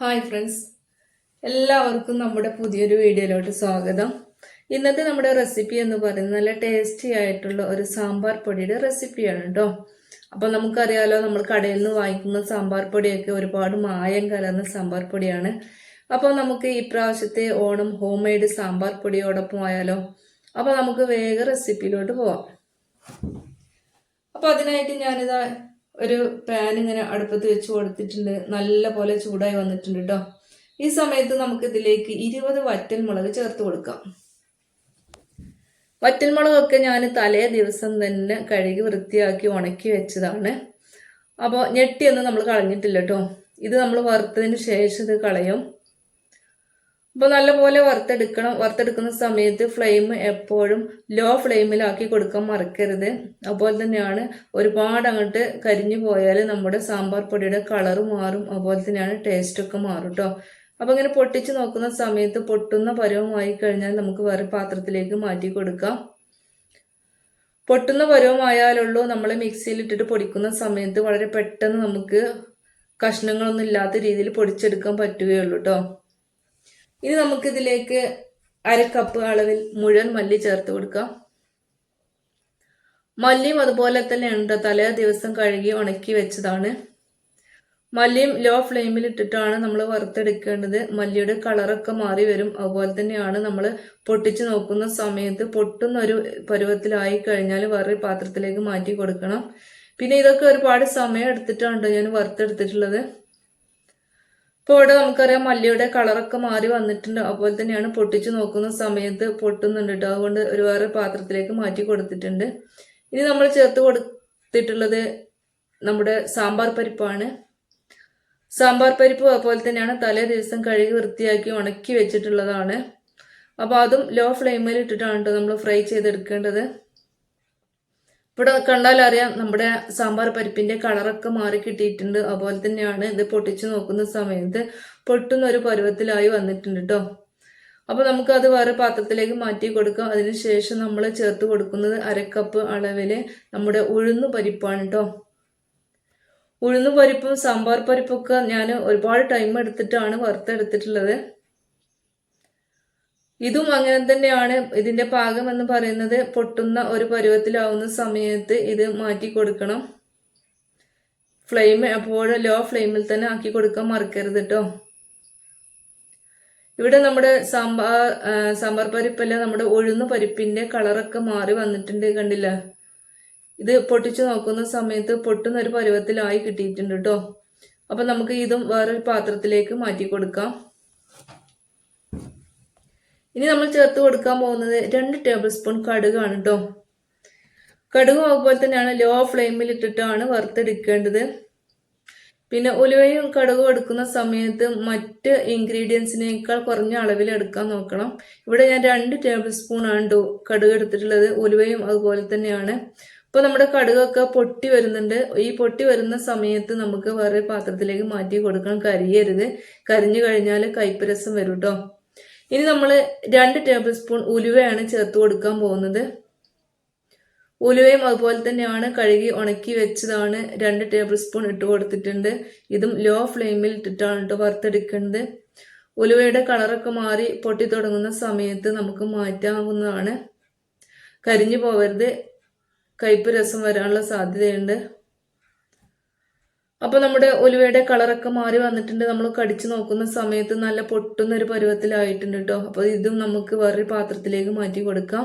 Hi friends, എല്ലാവർക്കും നമ്മുടെ പുതിയൊരു വീഡിയോയിലോട്ട് സ്വാഗതം. ഇന്നത്തെ നമ്മുടെ റെസിപ്പി എന്ന് പറയുന്നത് നല്ല ടേസ്റ്റി ആയിട്ടുള്ള ഒരു സാമ്പാർ പൊടിയുടെ റെസിപ്പിയാണ് കേട്ടോ. അപ്പോൾ നമുക്കറിയാലോ, നമ്മൾ കടയിൽ നിന്ന് വാങ്ങിക്കുന്ന സാമ്പാർ പൊടിയൊക്കെ ഒരുപാട് മായം കലർന്ന സാമ്പാർ പൊടിയാണ്. അപ്പോൾ നമുക്ക് ഈ പ്രാവശ്യത്തെ ഓണം ഹോം മെയ്ഡ് സാമ്പാർ പൊടിയോടൊപ്പം ആയാലോ. അപ്പോൾ നമുക്ക് വേഗം റെസിപ്പിയിലോട്ട് പോവാം. അപ്പോൾ അതിനായിട്ട് ഞാനിതാ ഒരു പാൻ ഇങ്ങനെ അടുപ്പത്ത് വെച്ച് കൊടുത്തിട്ടുണ്ട്. നല്ല പോലെ ചൂടായി വന്നിട്ടുണ്ട് കേട്ടോ. ഈ സമയത്ത് നമുക്ക് ഇതിലേക്ക് 20 വറ്റൽമുളക് ചേർത്ത് കൊടുക്കാം. വറ്റൽമുളകൊക്കെ ഞാൻ തലേ ദിവസം തന്നെ കഴുകി വൃത്തിയാക്കി ഉണക്കി വെച്ചതാണ്. അപ്പോൾ ഞെട്ടിയൊന്നും നമ്മൾ കളഞ്ഞിട്ടില്ല കേട്ടോ. ഇത് നമ്മൾ വറുത്തതിന് ശേഷം ഇത് കളയും. അപ്പോൾ നല്ലപോലെ വറുത്തെടുക്കണം. വറുത്തെടുക്കുന്ന സമയത്ത് ഫ്ലെയിം എപ്പോഴും ലോ ഫ്ലെയിമിലാക്കി കൊടുക്കാൻ മറക്കരുത്. അതുപോലെ തന്നെയാണ് ഒരുപാട് അങ്ങോട്ട് കരിഞ്ഞു പോയാൽ നമ്മുടെ സാമ്പാർ പൊടിയുടെ കളറ് മാറും. അതുപോലെ തന്നെയാണ് ടേസ്റ്റൊക്കെ മാറും കേട്ടോ. അപ്പോൾ ഇങ്ങനെ പൊട്ടിച്ച് നോക്കുന്ന സമയത്ത് പൊട്ടുന്ന പരുവമായി കഴിഞ്ഞാൽ നമുക്ക് വേറെ പാത്രത്തിലേക്ക് മാറ്റി കൊടുക്കാം. പൊട്ടുന്ന പരുവമായാലുള്ളൂ നമ്മൾ മിക്സിയിലിട്ടിട്ട് പൊടിക്കുന്ന സമയത്ത് വളരെ പെട്ടെന്ന് നമുക്ക് കഷ്ണങ്ങളൊന്നും ഇല്ലാത്ത രീതിയിൽ പൊടിച്ചെടുക്കാൻ പറ്റുകയുള്ളൂ കേട്ടോ. ഇനി നമുക്കിതിലേക്ക് 1/2 കപ്പ് അളവിൽ മുഴുവൻ മല്ലി ചേർത്ത് കൊടുക്കാം. മല്ലിയും അതുപോലെ തന്നെയുണ്ട്, തലേ ദിവസം കഴുകി ഉണക്കി വെച്ചതാണ്. മല്ലിയും ലോ ഫ്ലെയിമിൽ ഇട്ടിട്ടാണ് നമ്മൾ വറുത്തെടുക്കേണ്ടത്. മല്ലിയുടെ കളറൊക്കെ മാറി വരും. അതുപോലെ തന്നെയാണ് നമ്മൾ പൊട്ടിച്ച് നോക്കുന്ന സമയത്ത് പൊട്ടുന്ന ഒരു പരുവത്തിലായി കഴിഞ്ഞാൽ വേറെ പാത്രത്തിലേക്ക് മാറ്റി കൊടുക്കണം. പിന്നെ ഇതൊക്കെ ഒരുപാട് സമയം എടുത്തിട്ടാണ് ഞാൻ വറുത്തെടുത്തിട്ടുള്ളത്. ഇപ്പോൾ ഇവിടെ നമുക്കറിയാം മല്ലിയുടെ കളറൊക്കെ മാറി വന്നിട്ടുണ്ട്. അതുപോലെ തന്നെയാണ് പൊട്ടിച്ച് നോക്കുന്ന സമയത്ത് പൊട്ടുന്നുണ്ട് കേട്ടോ. അതുകൊണ്ട് ഒരു വേറെ പാത്രത്തിലേക്ക് മാറ്റി കൊടുത്തിട്ടുണ്ട്. ഇനി നമ്മൾ ചേർത്ത് കൊടുത്തിട്ടുള്ളത് നമ്മുടെ സാമ്പാർ പരിപ്പാണ്. സാമ്പാർ പരിപ്പ് അതുപോലെ തന്നെയാണ് തലേ ദിവസം കഴുകി വൃത്തിയാക്കി ഉണക്കി വെച്ചിട്ടുള്ളതാണ്. അപ്പോൾ അതും ലോ ഫ്ലെയിമിൽ ഇട്ടിട്ടാണ് കേട്ടോ നമ്മൾ ഫ്രൈ ചെയ്തെടുക്കേണ്ടത്. ഇവിടെ കണ്ടാൽ അറിയാം നമ്മുടെ സാമ്പാർ പരിപ്പിന്റെ കളറൊക്കെ മാറി കിട്ടിയിട്ടുണ്ട്. അതുപോലെ തന്നെയാണ് ഇത് പൊട്ടിച്ചു നോക്കുന്ന സമയത്ത് പൊട്ടുന്ന ഒരു പരുവത്തിലായി വന്നിട്ടുണ്ട് കേട്ടോ. അപ്പോൾ നമുക്ക് അത് വേറെ പാത്രത്തിലേക്ക് മാറ്റി കൊടുക്കാം. അതിനുശേഷം നമ്മൾ ചേർത്ത് കൊടുക്കുന്നത് 1/2 കപ്പ് അളവിൽ നമ്മുടെ ഉഴുന്നു പരിപ്പാണ് കേട്ടോ. ഉഴുന്നു പരിപ്പും സാമ്പാർ പരിപ്പൊക്കെ ഞാൻ ഒരുപാട് ടൈം എടുത്തിട്ടാണ് വറുത്തെടുത്തിട്ടുള്ളത്. ഇതും അങ്ങനെ തന്നെയാണ്. ഇതിന്റെ പാകം എന്ന് പറയുന്നത് പൊട്ടുന്ന ഒരു പരുവത്തിലാവുന്ന സമയത്ത് ഇത് മാറ്റി കൊടുക്കണം. ഫ്ലെയിം എപ്പോഴും ലോ ഫ്ലെയിമിൽ തന്നെ ആക്കി കൊടുക്കാൻ മറക്കരുത് കേട്ടോ. ഇവിടെ നമ്മുടെ സാമ്പാർ പരിപ്പല്ല, നമ്മുടെ ഉഴുന്ന പരിപ്പിന്റെ കളറൊക്കെ മാറി വന്നിട്ടുണ്ട്, കണ്ടില്ല. ഇത് പൊട്ടിച്ചു നോക്കുന്ന സമയത്ത് പൊട്ടുന്ന ഒരു പരുവത്തിലായി കിട്ടിയിട്ടുണ്ട് കേട്ടോ. അപ്പൊ നമുക്ക് ഇതും വേറൊരു പാത്രത്തിലേക്ക് മാറ്റി കൊടുക്കാം. ഇനി നമ്മൾ ചേർത്ത് കൊടുക്കാൻ പോകുന്നത് 2 ടേബിൾ സ്പൂൺ കടുകാണ് കേട്ടോ. കടുകും അതുപോലെ തന്നെയാണ് ലോ ഫ്ലെയിമിൽ ഇട്ടിട്ടാണ് വറുത്തെടുക്കേണ്ടത്. പിന്നെ ഉലുവയും കടുകും എടുക്കുന്ന സമയത്ത് മറ്റ് ഇൻഗ്രീഡിയൻസിനേക്കാൾ കുറഞ്ഞ അളവിൽ എടുക്കാൻ നോക്കണം. ഇവിടെ ഞാൻ 2 ടേബിൾ സ്പൂൺ ആണ് കേട്ടോ കടുക് എടുത്തിട്ടുള്ളത്. ഉലുവയും അതുപോലെ തന്നെയാണ്. ഇപ്പോൾ നമ്മുടെ കടുകൊക്കെ പൊട്ടി വരുന്നുണ്ട്. ഈ പൊട്ടി വരുന്ന സമയത്ത് നമുക്ക് വേറെ പാത്രത്തിലേക്ക് മാറ്റി കൊടുക്കണം. കരിയരുത്. കരിഞ്ഞു കഴിഞ്ഞാൽ കയ്പ്പ് രസം വരും കേട്ടോ. ഇനി നമ്മൾ 2 ടേബിൾ സ്പൂൺ ഉലുവയാണ് ചേർത്ത് കൊടുക്കാൻ പോകുന്നത്. ഉലുവയും അതുപോലെ തന്നെയാണ് കഴുകി ഉണക്കി വെച്ചതാണ്. 2 ടേബിൾ സ്പൂൺ ഇട്ട് കൊടുത്തിട്ടുണ്ട്. ഇതും ലോ ഫ്ലെയിമിൽ ഇട്ടിട്ടാണ് കേട്ടോ വറുത്തെടുക്കേണ്ടത്. ഉലുവയുടെ കളറൊക്കെ മാറി പൊട്ടി തുടങ്ങുന്ന സമയത്ത് നമുക്ക് മാറ്റാവുന്നതാണ്. കരിഞ്ഞു പോവരുത്, കയ്പ്പ് രസം വരാനുള്ള സാധ്യതയുണ്ട്. അപ്പൊ നമ്മുടെ ഉലുവയുടെ കളറൊക്കെ മാറി വന്നിട്ടുണ്ട്. നമ്മൾ കടിച്ചു നോക്കുന്ന സമയത്ത് നല്ല പൊട്ടുന്ന ഒരു പരുവത്തിലായിട്ടുണ്ട് കേട്ടോ. അപ്പൊ ഇതും നമുക്ക് വേറൊരു പാത്രത്തിലേക്ക് മാറ്റി കൊടുക്കാം.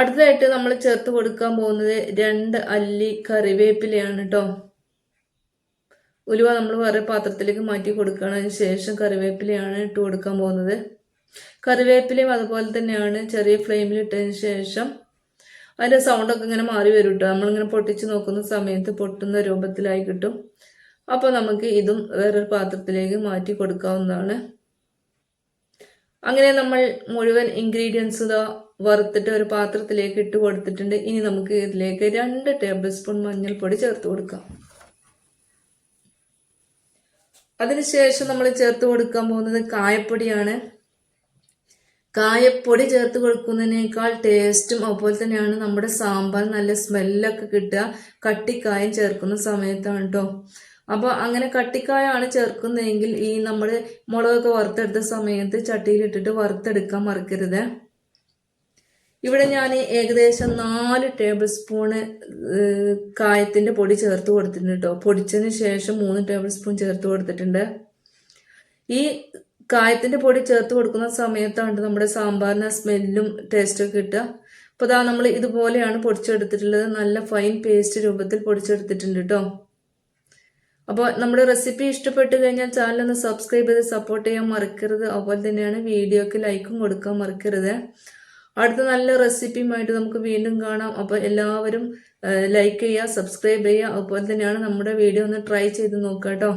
അടുത്തതായിട്ട് നമ്മൾ ചേർത്ത് കൊടുക്കാൻ പോകുന്നത് 2 അല്ലി കറിവേപ്പിലയാണ് കേട്ടോ. ഉലുവ നമ്മൾ വേറെ പാത്രത്തിലേക്ക് മാറ്റി കൊടുക്കണം. അതിന് ശേഷം കറിവേപ്പിലയാണ് ഇട്ട് കൊടുക്കാൻ പോകുന്നത്. കറിവേപ്പിലയും അതുപോലെ തന്നെയാണ് ചെറിയ ഫ്ലെയിമിൽ ഇട്ടതിന് ശേഷം അതിന്റെ സൗണ്ടൊക്കെ ഇങ്ങനെ മാറി വരും കേട്ടോ. നമ്മളിങ്ങനെ പൊട്ടിച്ച് നോക്കുന്ന സമയത്ത് പൊട്ടുന്ന രൂപത്തിലായി കിട്ടും. അപ്പോൾ നമുക്ക് ഇതും വേറൊരു പാത്രത്തിലേക്ക് മാറ്റി കൊടുക്കാവുന്നതാണ്. അങ്ങനെ നമ്മൾ മുഴുവൻ ഇൻഗ്രീഡിയൻസ് വറുത്തിട്ട് ഒരു പാത്രത്തിലേക്ക് ഇട്ട് കൊടുത്തിട്ടുണ്ട്. ഇനി നമുക്ക് ഇതിലേക്ക് 2 ടേബിൾ സ്പൂൺ മഞ്ഞൾപ്പൊടി ചേർത്ത് കൊടുക്കാം. അതിനുശേഷം നമ്മൾ ചേർത്ത് കൊടുക്കാൻ പോകുന്നത് കായപ്പൊടിയാണ്. കായപ്പൊടി ചേർത്ത് കൊടുക്കുന്നതിനേക്കാൾ ടേസ്റ്റും അതുപോലെ തന്നെയാണ് നമ്മുടെ സാമ്പാർ നല്ല സ്മെല്ലൊക്കെ കിട്ടുക കട്ടിക്കായം ചേർക്കുന്ന സമയത്താണ് കേട്ടോ. അപ്പോൾ അങ്ങനെ കട്ടിക്കായാണ് ചേർക്കുന്നതെങ്കിൽ ഈ നമ്മൾ മുളകൊക്കെ വറുത്തെടുത്ത സമയത്ത് ചട്ടിയിലിട്ടിട്ട് വറുത്തെടുക്കാൻ മറക്കരുത്. ഇവിടെ ഞാൻ ഏകദേശം 4 ടേബിൾ സ്പൂണ് കായത്തിൻ്റെ പൊടി ചേർത്ത് കൊടുത്തിട്ടുണ്ട് കേട്ടോ. പൊടിച്ചതിന് ശേഷം 3 ടേബിൾ സ്പൂൺ ചേർത്ത് കൊടുത്തിട്ടുണ്ട്. ഈ കായത്തിൻ്റെ പൊടി ചേർത്ത് കൊടുക്കുന്ന സമയത്താണ് നമ്മുടെ സാമ്പാറിന് സ്മെല്ലും ടേസ്റ്റൊക്കെ കിട്ടുക. അപ്പോൾ ഇതാ നമ്മൾ ഇതുപോലെയാണ് പൊടിച്ചെടുത്തിട്ടുള്ളത്. നല്ല ഫൈൻ പേസ്റ്റ് രൂപത്തിൽ പൊടിച്ചെടുത്തിട്ടുണ്ട് കേട്ടോ. അപ്പോൾ നമ്മുടെ റെസിപ്പി ഇഷ്ടപ്പെട്ട് കഴിഞ്ഞാൽ ചാനലൊന്ന് സബ്സ്ക്രൈബ് ചെയ്ത് സപ്പോർട്ട് ചെയ്യാൻ മറക്കരുത്. അതുപോലെ തന്നെയാണ് വീഡിയോക്ക് ലൈക്കും കൊടുക്കാൻ മറക്കരുത്. അടുത്ത നല്ല റെസിപ്പിയുമായിട്ട് നമുക്ക് വീണ്ടും കാണാം. അപ്പോൾ എല്ലാവരും ലൈക്ക് ചെയ്യുക, സബ്സ്ക്രൈബ് ചെയ്യുക. അതുപോലെ തന്നെയാണ് നമ്മുടെ വീഡിയോ ഒന്ന് ട്രൈ ചെയ്ത് നോക്കുക കേട്ടോ.